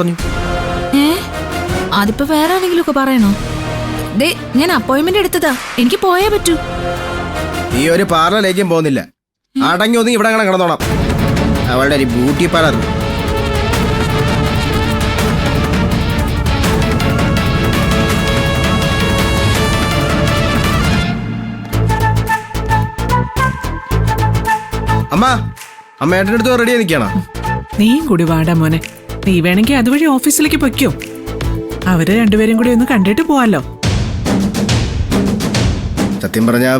പറഞ്ഞു. അതിപ്പോ വേറെ ആരെങ്കിലും ഒക്കെ പറയണോ? ദേ, ഞാൻ അപ്പോയിന്റ്മെന്റ് എടുത്തതാ, എനിക്ക് പോയേ പറ്റൂ. ഈ ഒരു പാർലറിലേക്കും പോകുന്നില്ല, അടങ്ങി ഒതുങ്ങി ഇവിടെ അങ്ങനെ കിടന്നോണം. അവളുടെ ഒരു ബ്യൂട്ടി പാർലർ. അമ്മ ഏട്ടൻ്റെ അടുത്ത് റെഡിയാ നിൽക്കണോ? നീയും കൂടി വാടാ മോനെ. നീ വേണമെങ്കിൽ അതുവഴി ഓഫീസിലേക്ക് പൊയ്ക്കോ. അവര് രണ്ടുപേരും കൂടി ഒന്ന് കണ്ടിട്ട് പോവാലോ. സത്യം പറഞ്ഞാ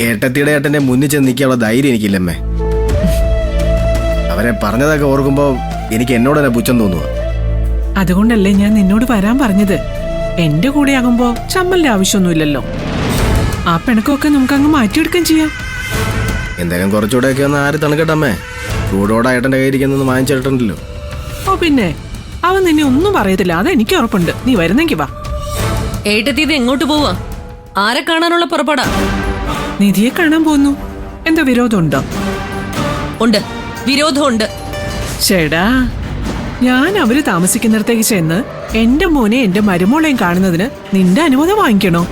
ഏട്ടത്തിയുടെ ഏട്ടന്റെ മുന്നിൽ ചെന്ന് നിൽക്കാനുള്ള ധൈര്യം എനിക്കില്ലമ്മേ. അവരെ പറഞ്ഞതൊക്കെ ഓർക്കുമ്പോ എനിക്ക് എന്നോട് തന്നെ പുച്ഛം തോന്നുക. അതുകൊണ്ടല്ലേ ഞാൻ നിന്നോട് വരാൻ പറഞ്ഞത്. എന്റെ കൂടെ ആകുമ്പോ ചമ്മലിന്റെ ആവശ്യമൊന്നുമില്ലല്ലോ. ആ പിണക്കമൊക്കെ നമുക്ക് അങ്ങ് മാറ്റിയെടുക്കാൻ ചെയ്യാം. എന്തായാലും കുറച്ചുകൂടെയൊക്കെ ഒന്ന് ആര് തണുക്കട്ടമ്മേ. ചൂടോടെ ഏട്ടന്റെ കയ്യിരിക്കുന്നൊന്ന് വാങ്ങിച്ചിട്ടുണ്ടല്ലോ. ഓ പിന്നെ, അവൻ നിന്നെ ഒന്നും പറയത്തില്ല, അതെനിക്ക് ഉറപ്പുണ്ട്. നീ വരുന്നെങ്കി വാ. ഏട്ടത്തീത് എങ്ങോട്ട് പോവാ? ആരെ കാണാനുള്ള പുറപ്പാടാ? നിധിയെ കാണാൻ പോന്നു. എന്താ വിരോധമുണ്ടോ? ഉണ്ട്, വിരോധമുണ്ട്. ചേടാ, ഞാൻ അവര് താമസിക്കുന്നിടത്തേക്ക് ചെന്ന് എന്റെ മോനെ എന്റെ മരുമോളെയും കാണുന്നതിന് നിന്റെ അനുമതി വാങ്ങിക്കണോ?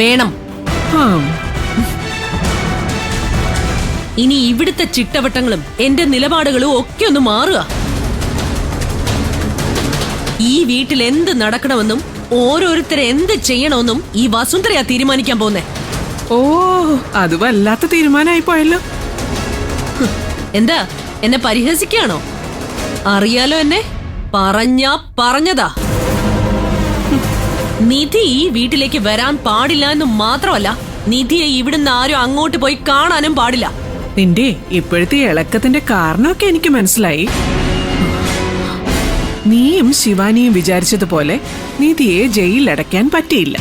വേണം. ആ, ഇനി ഇവിടുത്തെ ചിട്ടവട്ടങ്ങളും എന്റെ നിലപാടുകളും ഒക്കെ ഒന്ന് മാറുക. ഈ വീട്ടിൽ എന്ത് നടക്കണമെന്നും ഓരോരുത്തരെ എന്ത് ചെയ്യണമെന്നും ഈ വസുന്ധരയാ തീരുമാനിക്കാൻ പോന്നേ. ഓ, അത് വല്ലാത്ത തീരുമാനമായി പോയല്ലോ. എന്താ, എന്നെ പരിഹസിക്കുകയാണോ? അറിയാലോ എന്നെ, പറഞ്ഞതാ. നിധി ഈ വീട്ടിലേക്ക് വരാൻ പാടില്ല എന്ന് മാത്രമല്ല, നിധിയെ ഇവിടുന്ന് ആരും അങ്ങോട്ട് പോയി കാണാനും പാടില്ല. നിന്റെ ഇപ്പോഴത്തെ ഇളക്കത്തിന്റെ കാരണമൊക്കെ എനിക്ക് മനസ്സിലായി. നീയും ശിവാനിയും വിചാരിച്ചതുപോലെ നിധിയെ ജയിലിലടയ്ക്കാൻ പറ്റിയില്ല.